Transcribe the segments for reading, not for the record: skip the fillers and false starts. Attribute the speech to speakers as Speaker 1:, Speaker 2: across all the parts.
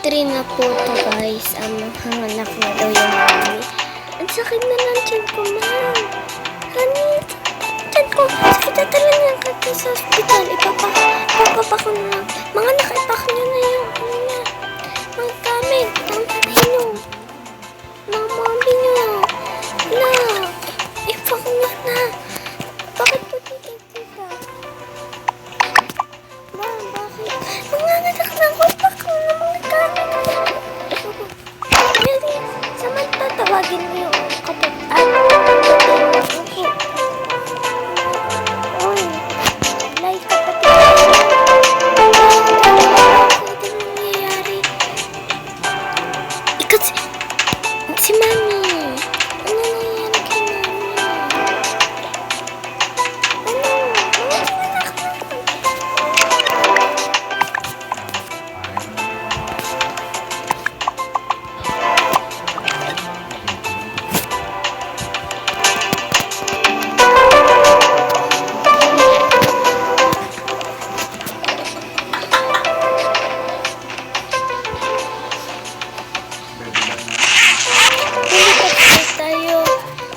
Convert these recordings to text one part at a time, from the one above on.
Speaker 1: 3 na po to guys. Hanganak na daw yung mami. Ang sakit na ng tiyan ko, ma'am. Honey, tiyan ko. Sakit na talaga ka sa hospital. Ipapako na lang. Mga naka-ipak nyo na yung ano niya. Mga gamit. Ang tatay nyo. Mga mami nyo. Na. Ipak nyo na. Bakit po tita? Ma'am, bakit? Mga nanak na ako. Ipak mo na mga gamit. Really? Samantha, tawagin mo yung kapatid. Okay. Uy. Like kapatid. Ito nangyayari. Ikaw si Mami. Ano nangyayari kay Mami?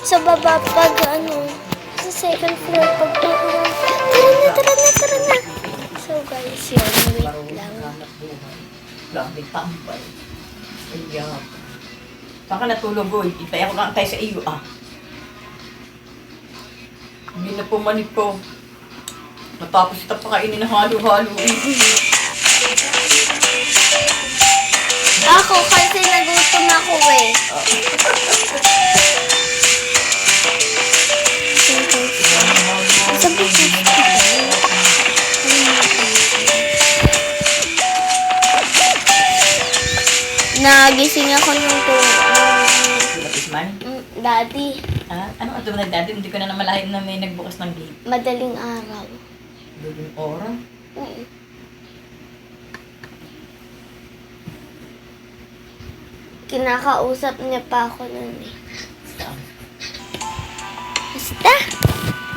Speaker 1: Sa baba pag sa second floor pag tara na. So guys, yun, wait lang.
Speaker 2: Grabe tambay. Ayan. Saan ka natulog, oy? Itay ako nakantay sa iyo, ah. Hindi na pumanik ko. Matapos ito pakainin na halo-halo.
Speaker 1: Ako kasi nagutom ako eh. Sabi ko. Nagising ako nung Daddy.
Speaker 2: Ah, ano ito na dati? Hindi ko na namalayan na may nagbukas ng gate.
Speaker 1: Madaling araw.
Speaker 2: Daling oras?
Speaker 1: Kinakausap niya pa ako nun eh.
Speaker 2: Saan?
Speaker 1: Basta.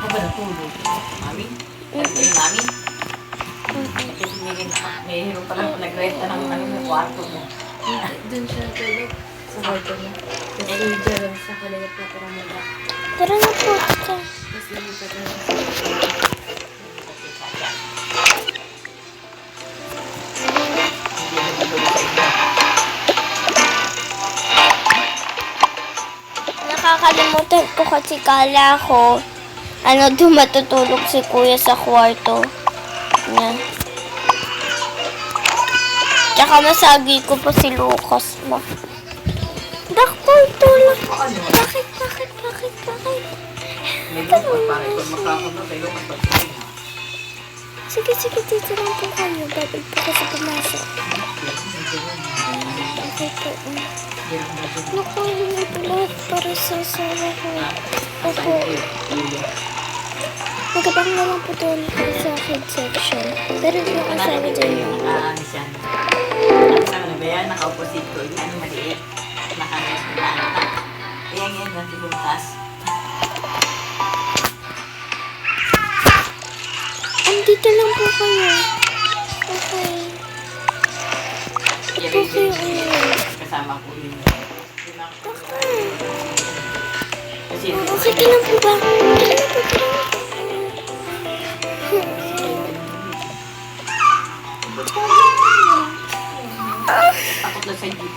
Speaker 2: Ako ba natulog? Mami? Ay, mami? Kasi may hero pa lang nagrenta ng kwarto mo.
Speaker 3: Doon siya tulog sa kwarto niya. Kasi dyan sa kaliwat na parang mula.
Speaker 1: Tara na po.
Speaker 3: Tapos lumipat na siya.
Speaker 1: Nakakalimutan ko kasi kala ko doon matutulog si kuya sa kwarto niya. Tsaka masagi ko pa si Lucas mo. Dakpo, tulog. Bakit?
Speaker 2: May lupot para ito makakabot. May lupot pa siya.
Speaker 1: Sige, dito lang po kayo. Babig po kasi pumasok. Okay po. Naku, hindi po lahat para sa asawa ko. Opo. Magabang na lang po doon sa kids section. Pero yung asawa dyan yun.
Speaker 2: Siya. Ano ba yan? Naka-opposite ko. Ano maliit? Naka-anak. Ayan yan. Ganti bukas.
Speaker 1: Andito lang po kayo. Okay. Ito po kayo.
Speaker 2: Kasama ko yun. Kasi
Speaker 1: Okay ka lang po ba?
Speaker 2: takot lang sa jeep.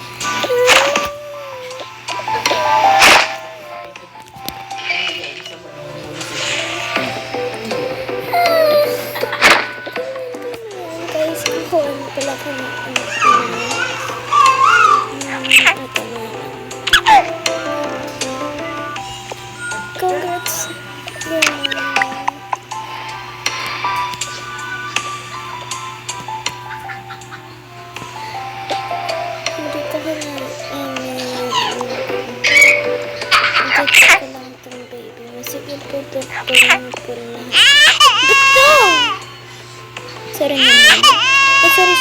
Speaker 1: Guys, ako pala ko na congrats. Dito ko na dito ko lang itong baby mo. Sige po, doktor mo po lahat. Doktor! Sorry naman. Sorry.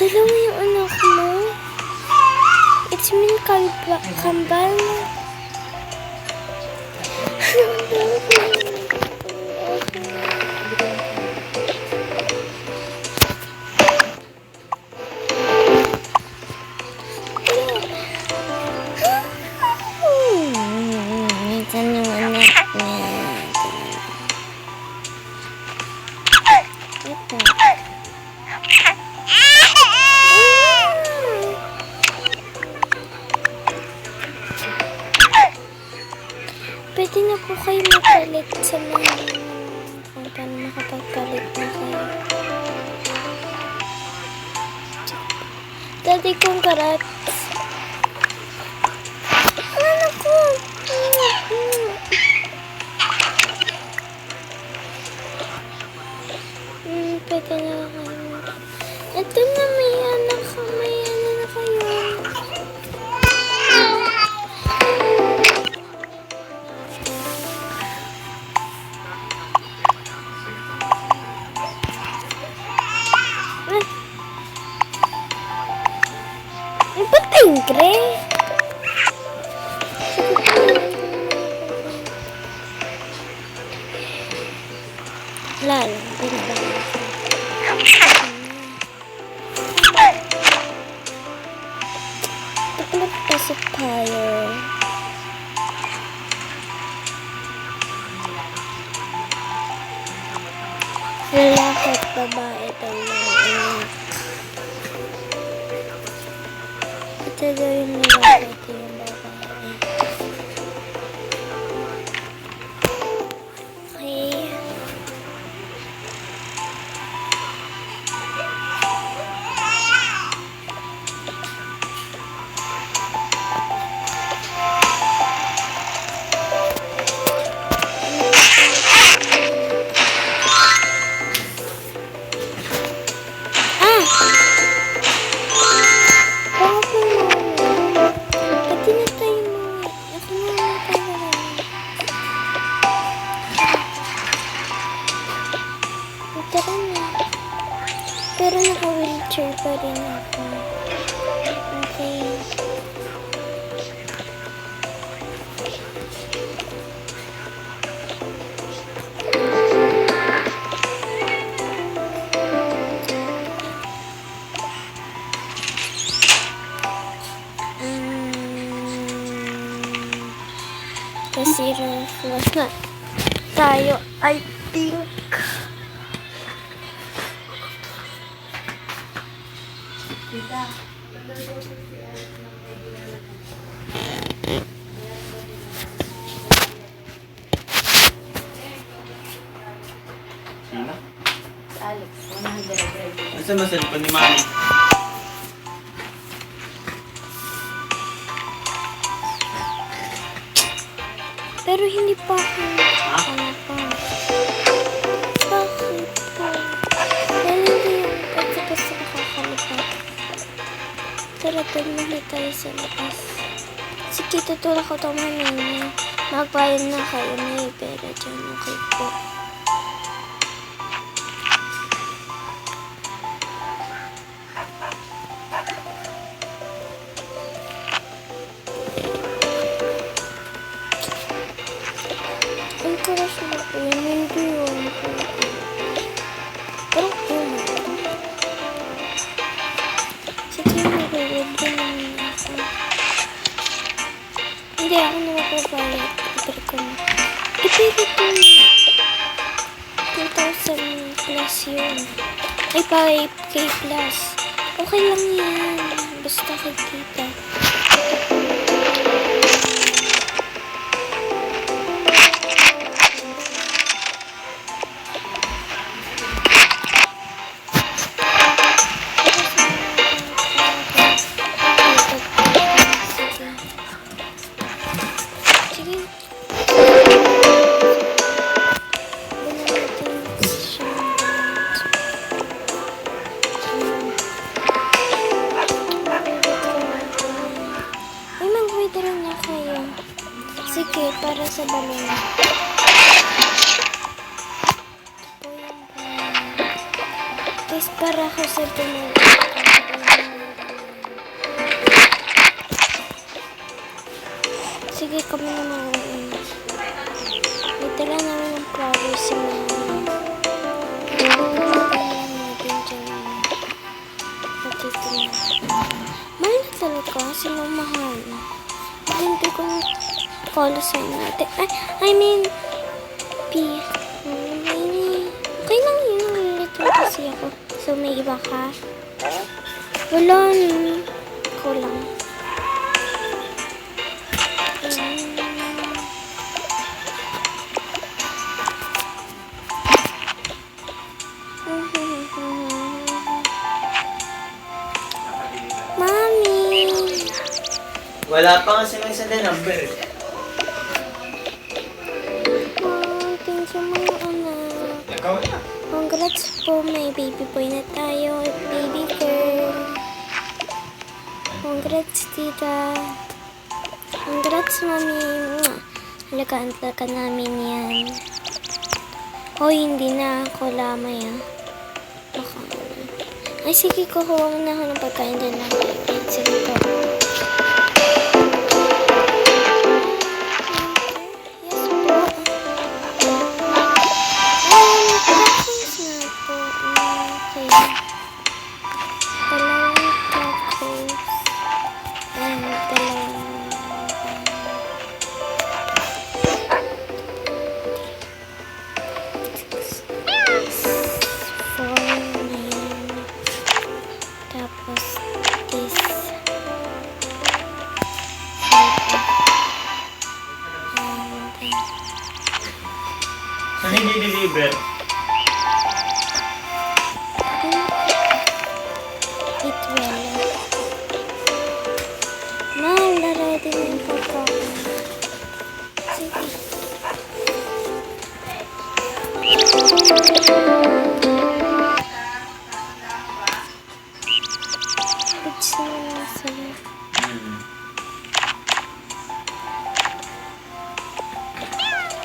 Speaker 1: Dalawa yung anak mo? It's mean kambal. Pwede na po kayo magpalit sa mga kung paano makapagpalit na kayo. Daddy kong karat. Ano ko? Pwede na kayo. Ito na may anak ka. May ano na kayo. Ba't tingkre? Lalo, tingkre. Ito pacifier. Lalaki at babae talaga. Ito daw yung lalaki, ito yung babae. Okay. Pero naka-wheelchair pa rin ako. Okay. Kasi wala na tayo, I think.
Speaker 2: Tita.
Speaker 4: Sino?
Speaker 2: Si Alex. 100.
Speaker 4: Asa ba cellphone ni Mami?
Speaker 1: Pero hindi pa ako ano pa. Bakit po? Dahil hindi yung basta makakalipat. Tara, pagmuli tayo sa labas. Sige, tutulak ko ito manini. Magbayad na kayo. May pera dyan. Okay po. Ang crush na po yun. Hindi yun. Pero yun. Sige, mag-withdraw naman ako. Hindi ako na magbabayad. Ipil ko na. Ipil ko na. 2,000 plus yun. Ay, 5K plus. Okay lang yan. Basta kagkita. Sige, para sa balon. Guys, para ako sa balon. Sige, kami naman. Dito lang namin ang flowers sa mga. Mahal na talaga kasi mahal. Hindi ko na call sign natin. I mean, P. Okay lang yun. Little kasi ako. So, may iba ka? Wala na. Ako lang. Mami!
Speaker 4: Wala pa nga silang isa din number.
Speaker 1: Oh, thank you mga anak.
Speaker 4: Ikaw na.
Speaker 1: Congrats po, may baby boy na tayo. Baby girl. Congrats, tita. Congrats, mami. Mwah. Halagaan namin yan. Hoy, hindi na ako lamay, ah. Baka. Ay, sige, kukuha mo na ako ng pagkain din lang. Sige po. Yes po. Tacos na po. Okay. Dalawang tacos. And dalawang... Four na yan. Tapos this.
Speaker 4: Saan hindi deliver?
Speaker 1: Eat well. Mahal na ready na yung pagkain. Sige. Goods na lang sila.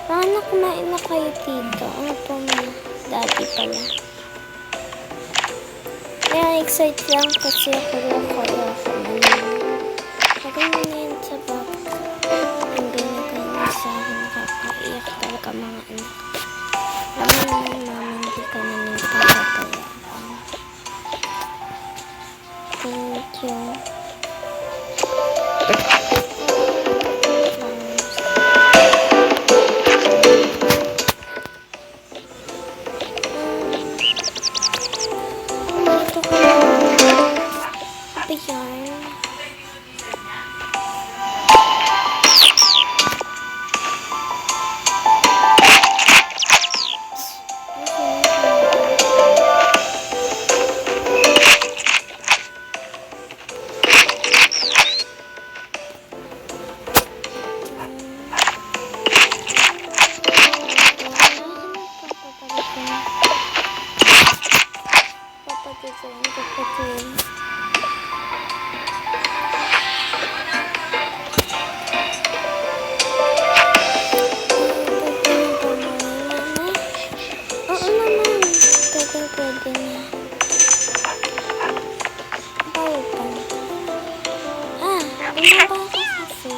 Speaker 1: Paano kumain na kayo dito? Ano po mga daddy pala? Kaya excited lang kasi ako lang kaya ako naman. Lagay mo na yun sa bag. Ang binigay niya sa akin, nakakaiyak talaga mga anak. Alam naman namin hindi ka namin pagkakaya. Thank you. Ito ko yan. Papagitin. Oo naman. Pwede na. Bayo pa. Bumaba ka kasi.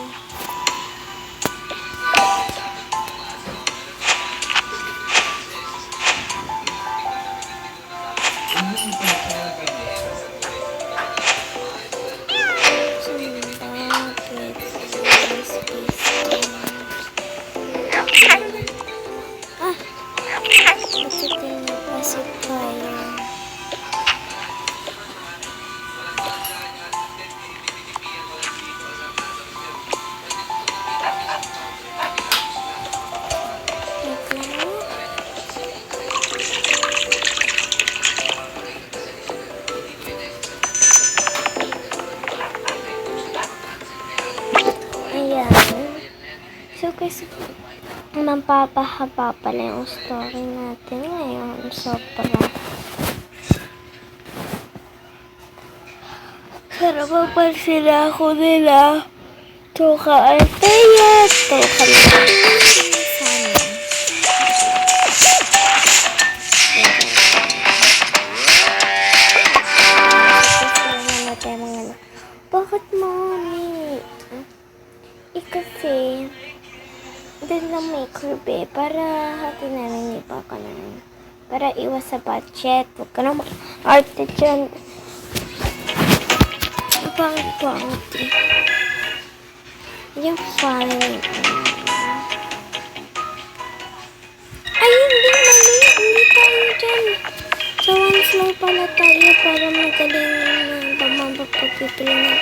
Speaker 1: Ayan. So, kasi mapapahaba pala yung story natin ngayon. Sobra. Pero papansin ako nila. Tuka ay tayat. Tuka lang. Sana. Bakit, mami? Kasi, doon lang may curb para hatin namin iba ka naman. Para iwas sa budget. Huwag ka na arte dyan. Ang pangit. Yung funny. Ay, hindi mali. Hindi tayo dyan. Sa one mag-fly pala tayo para magaling na bumaba pagpipili na.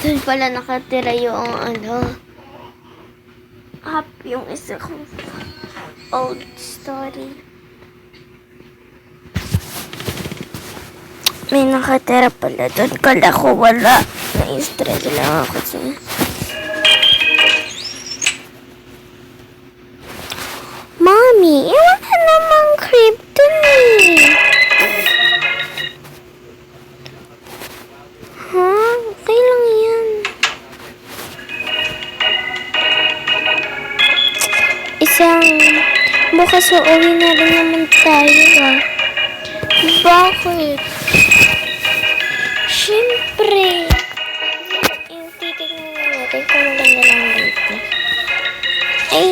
Speaker 1: Doon pala nakatira yung yung isa kong old story. May nakatira pala doon. Kala ko wala. Na-stress lang ako sa... Mommy, wala namang crib doon eh. Ha? Okay lang yan. Bukas uuwi na rin naman tayo ah. Bakit? Siyempre. Yung titignan natin kung maganda lang dito. Ay,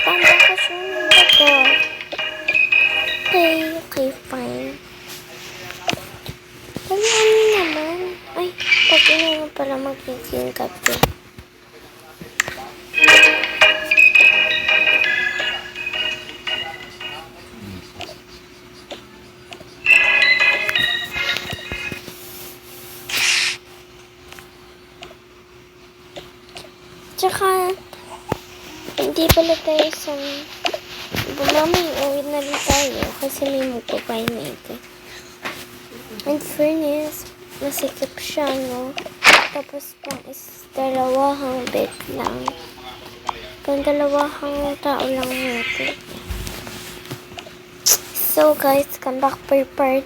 Speaker 1: pambakasyon ako. Okay, fine. Pero ano naman? Ay, pag ina pala magiging kape. Tsaka, hindi pala tayo sa... Mamay, uwi na rin tayo kasi may magpapainate. In fairness, masikip siya, no? Tapos pang is dalawahang bed lang. Pang dalawahang tao lang natin. So guys, come back for part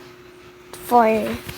Speaker 1: 4.